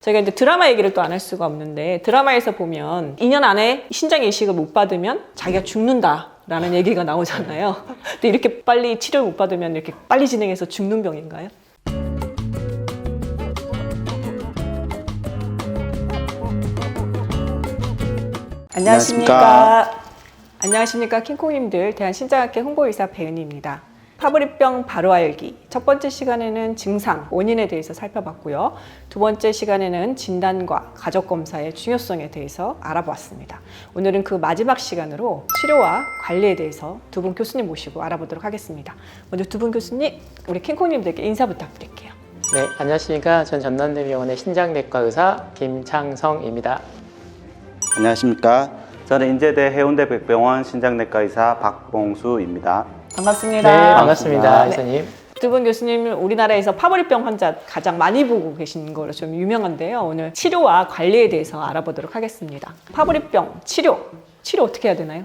저희가 이제 드라마 얘기를 또 안 할 수가 없는데, 드라마에서 보면 2년 안에 신장 이식을 못 받으면 자기가 죽는다라는 얘기가 나오잖아요. 근데 이렇게 빨리 치료를 못 받으면 이렇게 빨리 진행해서 죽는 병인가요? 안녕하십니까 킹콩님들, 대한신장학회 홍보의사 배은희입니다. 파브리병 바로 알기 첫 번째 시간에는 증상, 원인에 대해서 살펴봤고요. 두 번째 시간에는 진단과 가족검사의 중요성에 대해서 알아보았습니다. 오늘은 그 마지막 시간으로 치료와 관리에 대해서 두 분 교수님 모시고 알아보도록 하겠습니다. 먼저 두 분 교수님, 우리 킹콩님들께 인사 부탁드릴게요. 네, 안녕하십니까. 전 전남대병원의 신장내과 의사 김창성입니다. 안녕하십니까. 저는 인제대 해운대백병원 신장내과 의사 박봉수입니다. 반갑습니다. 네, 반갑습니다. 의사님. 두 분 교수님은 우리나라에서 파브리병 환자 가장 많이 보고 계신 걸로 좀 유명한데요. 오늘 치료와 관리에 대해서 알아보도록 하겠습니다. 파브리병 치료 어떻게 해야 되나요?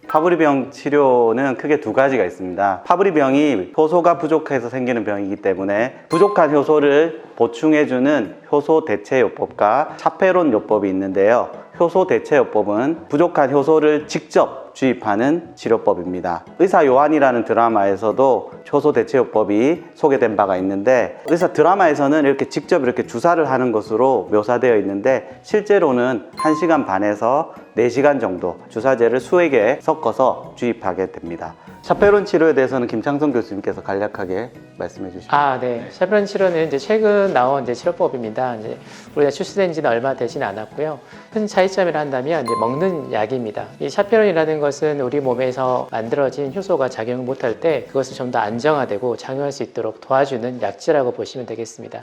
파브리병 치료는 크게 두 가지가 있습니다. 파브리병이 효소가 부족해서 생기는 병이기 때문에 부족한 효소를 보충해주는 효소 대체요법과 차페론 요법이 있는데요. 효소 대체요법은 부족한 효소를 직접 주입하는 치료법입니다. 의사 요한이라는 드라마에서도 효소 대체요법이 소개된 바가 있는데, 의사 드라마에서는 이렇게 직접 이렇게 주사를 하는 것으로 묘사되어 있는데, 실제로는 1시간 반에서 4시간 정도 주사제를 수에 개 섞어서 주입하게 됩니다. 차페론 치료에 대해서는 김창성 교수님께서 간략하게 말씀해 주시죠. 네. 차페론 치료는 이제 최근 나온 치료법입니다. 이제 우리가 출시된 지는 얼마 되진 않았고요. 큰 차이점이라 한다면 이제 먹는 약입니다. 이 차페론이라는 것은 우리 몸에서 만들어진 효소가 작용을 못할 때 그것을 좀 더 안정화되고 작용할 수 있도록 도와주는 약재라고 보시면 되겠습니다.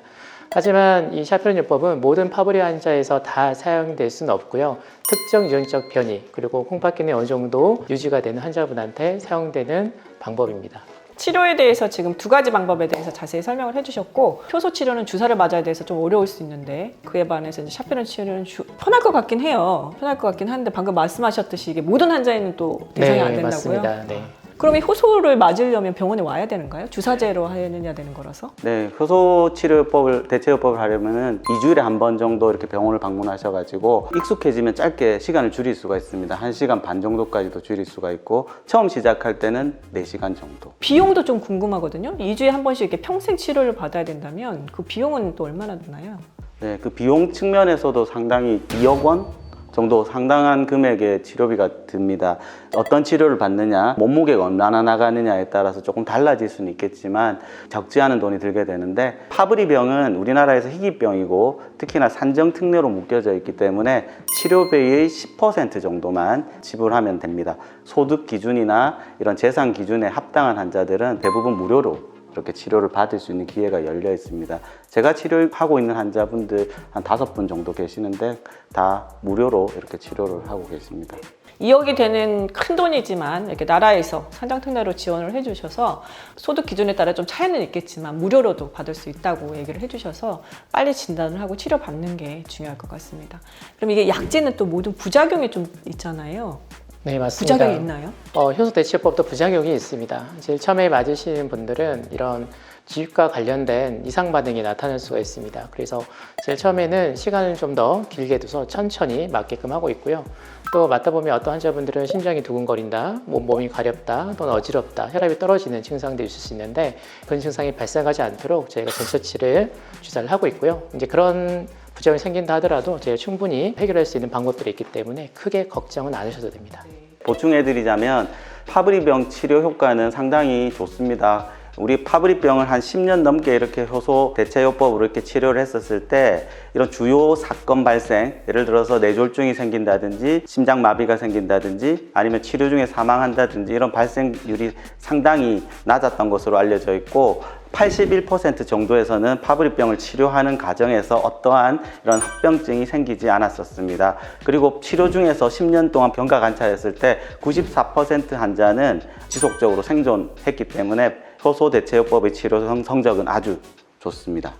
하지만 이 차페론 요법은 모든 파브리 환자에서 다 사용될 수는 없고요. 특정 유전적 변이 그리고 콩팥균이 어느 정도 유지가 되는 환자분한테 사용되는 방법입니다. 치료에 대해서 지금 두 가지 방법에 대해서 자세히 설명을 해주셨고, 효소 치료는 주사를 맞아야 돼서 좀 어려울 수 있는데, 그에 반해서 이제 차페론 치료는 편할 것 같긴 해요. 편할 것 같긴 한데, 방금 말씀하셨듯이 이게 모든 환자에는 또 대상이 안 된다고요? 맞습니다. 네. 그럼 이 효소를 맞으려면 병원에 와야 되는가요? 주사제로 해야 되는 거라서? 네, 효소 치료법을, 대체요법을 하려면은 2주일에 한 번 정도 이렇게 병원을 방문하셔가지고 익숙해지면 짧게 시간을 줄일 수가 있습니다. 1시간 반 정도까지도 줄일 수가 있고, 처음 시작할 때는 4시간 정도. 비용도 좀 궁금하거든요. 2주에 한 번씩 이렇게 평생 치료를 받아야 된다면 그 비용은 또 얼마나 드나요? 네, 그 비용 측면에서도 상당히 2억 원 정도 상당한 금액의 치료비가 듭니다. 어떤 치료를 받느냐, 몸무게가 얼마나 나가느냐에 따라서 조금 달라질 수는 있겠지만 적지 않은 돈이 들게 되는데, 파브리병은 우리나라에서 희귀병이고 특히나 산정특례로 묶여져 있기 때문에 치료비의 10% 정도만 지불하면 됩니다. 소득 기준이나 이런 재산 기준에 합당한 환자들은 대부분 무료로 이렇게 치료를 받을 수 있는 기회가 열려 있습니다. 제가 치료하고 있는 환자분들 한 5분 정도 계시는데 다 무료로 이렇게 치료를 하고 계십니다. 2억이 되는 큰 돈이지만 이렇게 나라에서 산정특례로 지원을 해주셔서 소득 기준에 따라 좀 차이는 있겠지만 무료로도 받을 수 있다고 얘기를 해주셔서 빨리 진단을 하고 치료받는 게 중요할 것 같습니다. 그럼 이게 약제는 또 모든 부작용이 좀 있잖아요. 네, 맞습니다. 부작용이 있나요? 효소 대체요법도 부작용이 있습니다. 제일 처음에 맞으시는 분들은 이런 지육과 관련된 이상 반응이 나타날 수가 있습니다. 그래서 제일 처음에는 시간을 좀 더 길게 둬서 천천히 맞게끔 하고 있고요. 또 맞다 보면 어떤 환자분들은 심장이 두근거린다, 몸이 가렵다, 또는 어지럽다, 혈압이 떨어지는 증상들이 있을 수 있는데, 그런 증상이 발생하지 않도록 저희가 전처치를 주사를 하고 있고요. 이제 그런 부작용이 생긴다 하더라도 저희가 충분히 해결할 수 있는 방법들이 있기 때문에 크게 걱정은 안 하셔도 됩니다. 보충해드리자면 파브리병 치료 효과는 상당히 좋습니다. 우리 파브리병을 한 10년 넘게 이렇게 효소 대체요법으로 이렇게 치료를 했었을 때 이런 주요 사건 발생, 예를 들어서 뇌졸중이 생긴다든지 심장마비가 생긴다든지 아니면 치료 중에 사망한다든지 이런 발생률이 상당히 낮았던 것으로 알려져 있고, 81% 정도에서는 파브리병을 치료하는 과정에서 어떠한 이런 합병증이 생기지 않았었습니다. 그리고 치료 중에서 10년 동안 병가 관찰했을 때 94% 환자는 지속적으로 생존했기 때문에 효소 대체요법의 치료 성적은 아주 좋습니다.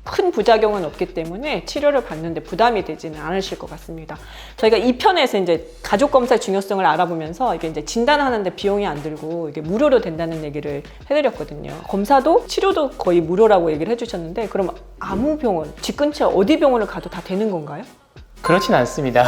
큰 부작용은 없기 때문에 치료를 받는데 부담이 되지는 않으실 것 같습니다. 저희가 2편에서 이제 가족 검사의 중요성을 알아보면서 이게 이제 진단하는데 비용이 안 들고 이게 무료로 된다는 얘기를 해드렸거든요. 검사도 치료도 거의 무료라고 얘기를 해주셨는데 그럼 아무 병원, 집 근처 어디 병원을 가도 다 되는 건가요? 그렇진 않습니다.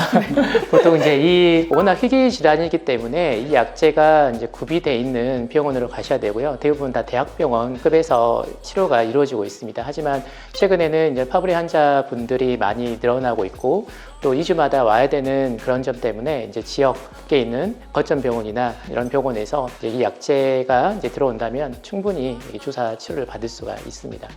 보통 이제 이 워낙 희귀 질환이기 때문에 이 약제가 이제 구비되어 있는 병원으로 가셔야 되고요. 대부분 다 대학병원급에서 치료가 이루어지고 있습니다. 하지만 최근에는 이제 파브리 환자분들이 많이 늘어나고 있고 또 2주마다 와야 되는 그런 점 때문에 이제 지역에 있는 거점 병원이나 이런 병원에서 이제 이 약제가 이제 들어온다면 충분히 이 주사 치료를 받을 수가 있습니다.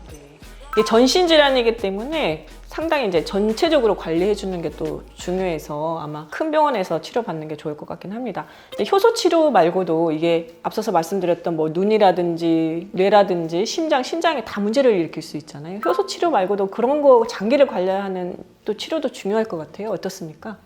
이게 전신 질환이기 때문에 상당히 이제 전체적으로 관리해 주는 게 또 중요해서 아마 큰 병원에서 치료받는 게 좋을 것 같긴 합니다. 근데 효소 치료 말고도 이게 앞서서 말씀드렸던 뭐 눈이라든지 뇌라든지 심장에 다 문제를 일으킬 수 있잖아요. 효소 치료 말고도 그런 거 장기를 관리하는 또 치료도 중요할 것 같아요. 어떻습니까?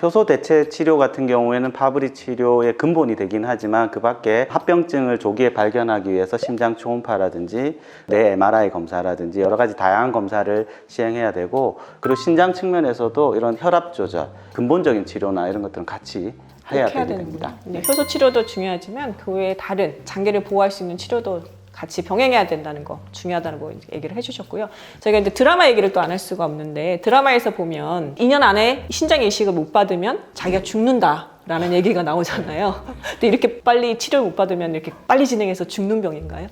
효소 대체 치료 같은 경우에는 파브리 치료의 근본이 되긴 하지만 그 밖에 합병증을 조기에 발견하기 위해서 심장 초음파라든지 뇌 MRI 검사라든지 여러 가지 다양한 검사를 시행해야 되고 그리고 신장 측면에서도 이런 혈압 조절, 근본적인 치료나 이런 것들은 같이 해야 됩니다. 네, 효소 치료도 중요하지만 그 외에 다른 장기를 보호할 수 있는 치료도 같이 병행해야 된다는 거 중요하다는 거 얘기를 해주셨고요. 저희가 이제 드라마 얘기를 또 안 할 수가 없는데 드라마에서 보면 2년 안에 신장 이식을 못 받으면 자기가 죽는다라는 얘기가 나오잖아요. 근데 이렇게 빨리 치료를 못 받으면 이렇게 빨리 진행해서 죽는 병인가요?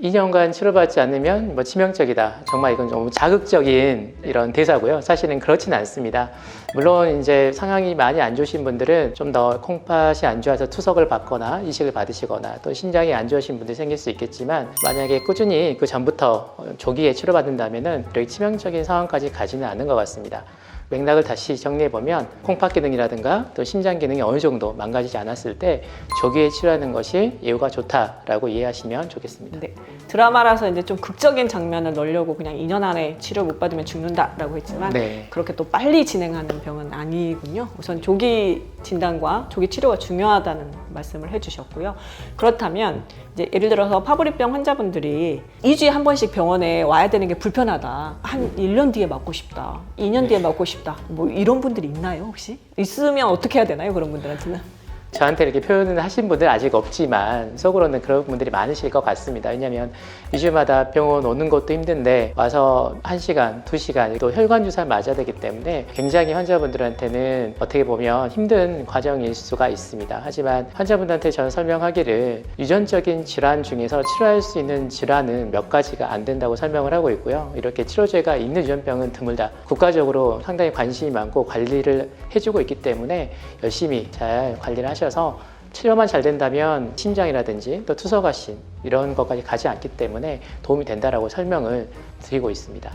2년간 치료받지 않으면 뭐 치명적이다. 정말 이건 너무 자극적인 이런 대사고요. 사실은 그렇지는 않습니다. 물론 이제 상황이 많이 안 좋으신 분들은 좀 더 콩팥이 안 좋아서 투석을 받거나 이식을 받으시거나 또 신장이 안 좋으신 분들이 생길 수 있겠지만 만약에 꾸준히 그 전부터 조기에 치료받는다면은 이렇게 치명적인 상황까지 가지는 않는 것 같습니다. 맥락을 다시 정리해보면 콩팥 기능이라든가 또 심장 기능이 어느 정도 망가지지 않았을 때 조기에 치료하는 것이 예후가 좋다라고 이해하시면 좋겠습니다. 네, 드라마라서 이제 좀 극적인 장면을 넣으려고 그냥 2년 안에 치료 못 받으면 죽는다라고 했지만 네. 그렇게 또 빨리 진행하는 병은 아니군요. 우선 조기 진단과 조기 치료가 중요하다는 말씀을 해주셨고요. 그렇다면 이제 예를 들어서 파브리병 환자분들이 2주에 한 번씩 병원에 와야 되는 게 불편하다. 한 1년 뒤에 맞고 싶다. 2년 뒤에 맞고 싶다. 뭐 이런 분들이 있나요, 혹시? 있으면 어떻게 해야 되나요, 그런 분들한테는? 저한테 이렇게 표현을 하신 분들 아직 없지만 속으로는 그런 분들이 많으실 것 같습니다. 왜냐하면 2주마다 병원 오는 것도 힘든데 와서 1시간, 2시간 또 혈관 주사를 맞아야 되기 때문에 굉장히 환자분들한테는 어떻게 보면 힘든 과정일 수가 있습니다. 하지만 환자분들한테 저는 설명하기를 유전적인 질환 중에서 치료할 수 있는 질환은 몇 가지가 안 된다고 설명을 하고 있고요. 이렇게 치료제가 있는 유전병은 드물다. 국가적으로 상당히 관심이 많고 관리를 해주고 있기 때문에 열심히 잘 관리를 하셔서 치료만 잘 된다면 심장이라든지 또 투석하신 이런 것까지 가지 않기 때문에 도움이 된다라고 설명을 드리고 있습니다.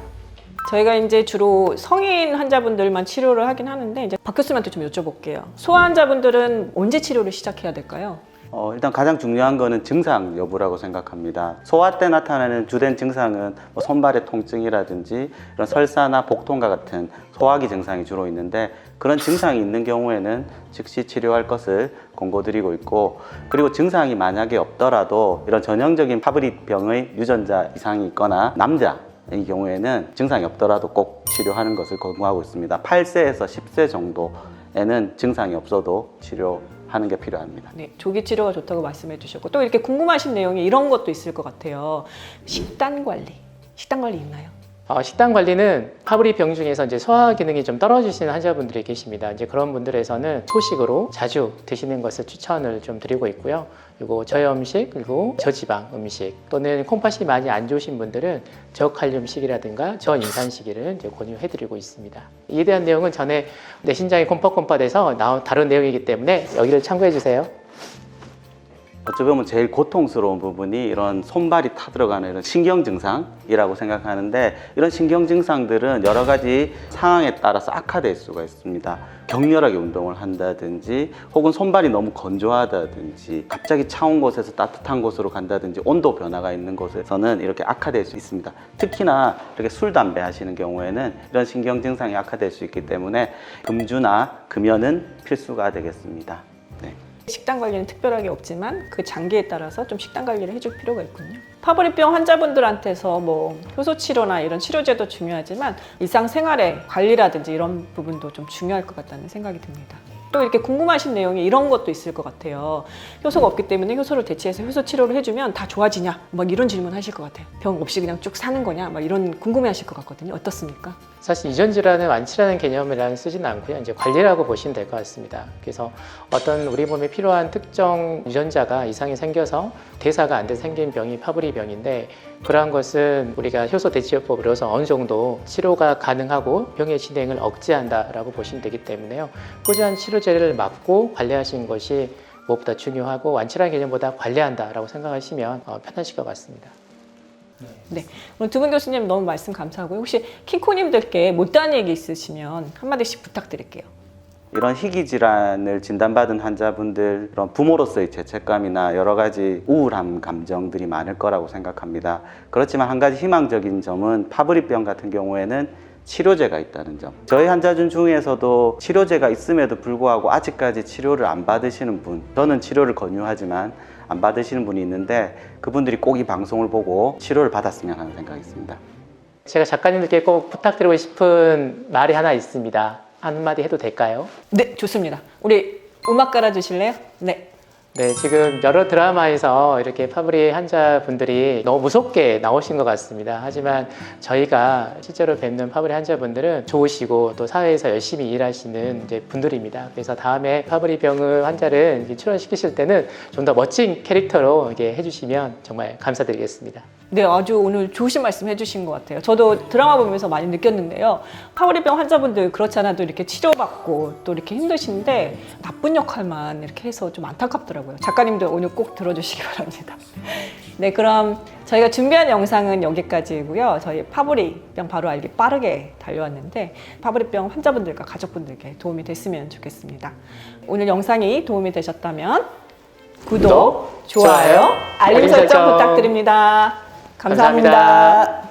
저희가 이제 주로 성인 환자분들만 치료를 하긴 하는데 이제 박 교수님한테 좀 여쭤볼게요. 소아 환자분들은 언제 치료를 시작해야 될까요? 일단 가장 중요한 거는 증상 여부라고 생각합니다. 소아 때 나타나는 주된 증상은 뭐 손발의 통증이라든지 이런 설사나 복통과 같은 소화기 증상이 주로 있는데 그런 증상이 있는 경우에는 즉시 치료할 것을 권고드리고 있고 그리고 증상이 만약에 없더라도 이런 전형적인 파브리병의 유전자 이상이 있거나 남자의 경우에는 증상이 없더라도 꼭 치료하는 것을 권고하고 있습니다. 8세에서 10세 정도에는 증상이 없어도 치료하는 게 필요합니다. 네, 조기 치료가 좋다고 말씀해 주셨고 또 이렇게 궁금하신 내용이 이런 것도 있을 것 같아요. 식단 관리 있나요? 식단 관리는 파브리병 중에서 이제 소화 기능이 좀 떨어지시는 환자분들이 계십니다. 이제 그런 분들에서는 소식으로 자주 드시는 것을 추천을 좀 드리고 있고요. 그리고 저염식 그리고 저지방 음식 또는 콩팥이 많이 안 좋으신 분들은 저칼륨식이라든가 저인산식이를 이제 권유해드리고 있습니다. 이에 대한 내용은 전에 내 신장이 콩팥에서 나온 다른 내용이기 때문에 여기를 참고해 주세요. 어찌 보면 제일 고통스러운 부분이 이런 손발이 타들어가는 이런 신경 증상이라고 생각하는데 이런 신경 증상들은 여러 가지 상황에 따라서 악화될 수가 있습니다. 격렬하게 운동을 한다든지 혹은 손발이 너무 건조하다든지 갑자기 차운 곳에서 따뜻한 곳으로 간다든지 온도 변화가 있는 곳에서는 이렇게 악화될 수 있습니다. 특히나 이렇게 술, 담배 하시는 경우에는 이런 신경 증상이 악화될 수 있기 때문에 금주나 금연은 필수가 되겠습니다. 네. 식단 관리는 특별하게 없지만 그 장기에 따라서 좀 식단 관리를 해줄 필요가 있군요. 파브리병 환자분들한테서 뭐 효소 치료나 이런 치료제도 중요하지만 일상생활의 관리라든지 이런 부분도 좀 중요할 것 같다는 생각이 듭니다. 또 이렇게 궁금하신 내용이 이런 것도 있을 것 같아요. 효소가 없기 때문에 효소를 대체해서 효소 치료를 해주면 다 좋아지냐? 막 이런 질문 하실 것 같아요. 병 없이 그냥 쭉 사는 거냐? 막 이런 궁금해 하실 것 같거든요. 어떻습니까? 사실 이전 질환은 완치라는 개념이라는 쓰지는 않고요. 이제 관리라고 보시면 될 것 같습니다. 그래서 어떤 우리 몸에 필요한 특정 유전자가 이상이 생겨서 대사가 안 돼 생긴 병이 파브리병인데 그러한 것은 우리가 효소 대체요법으로서 어느 정도 치료가 가능하고 병의 진행을 억제한다라고 보시면 되기 때문에요. 꾸준한 치료제를 맞고 관리하시는 것이 무엇보다 중요하고 완치라는 개념보다 관리한다라고 생각하시면 편하실 것 같습니다. 네, 오늘 두 분 교수님 너무 말씀 감사하고요. 혹시 킹코님들께 못다한 얘기 있으시면 한마디씩 부탁드릴게요. 이런 희귀 질환을 진단받은 환자분들 그런 부모로서의 죄책감이나 여러 가지 우울한 감정들이 많을 거라고 생각합니다. 그렇지만 한 가지 희망적인 점은 파브리병 같은 경우에는 치료제가 있다는 점. 저희 환자분 중에서도 치료제가 있음에도 불구하고 아직까지 치료를 안 받으시는 분, 저는 치료를 권유하지만 안 받으시는 분이 있는데 그분들이 꼭 이 방송을 보고 치료를 받았으면 하는 생각이 있습니다. 제가 작가님들께 꼭 부탁드리고 싶은 말이 하나 있습니다. 한마디 해도 될까요? 네, 좋습니다. 우리 음악 깔아주실래요? 네. 네, 지금 여러 드라마에서 이렇게 파브리 환자분들이 너무 무섭게 나오신 것 같습니다. 하지만 저희가 실제로 뵙는 파브리 환자분들은 좋으시고 또 사회에서 열심히 일하시는 이제 분들입니다. 그래서 다음에 파브리 병을 환자를 이렇게 출원시키실 때는 좀 더 멋진 캐릭터로 이렇게 해주시면 정말 감사드리겠습니다. 네, 아주 오늘 좋으신 말씀 해주신 것 같아요. 저도 드라마 보면서 많이 느꼈는데요. 파브리병 환자분들 그렇지 않아도 이렇게 치료받고 또 이렇게 힘드신데 나쁜 역할만 이렇게 해서 좀 안타깝더라고요. 작가님들 오늘 꼭 들어주시기 바랍니다. 네, 그럼 저희가 준비한 영상은 여기까지고요. 저희 파브리병 바로 알기 빠르게 달려왔는데 파브리병 환자분들과 가족분들께 도움이 됐으면 좋겠습니다. 오늘 영상이 도움이 되셨다면 구독, 좋아요, 알림 설정 부탁드립니다. 감사합니다.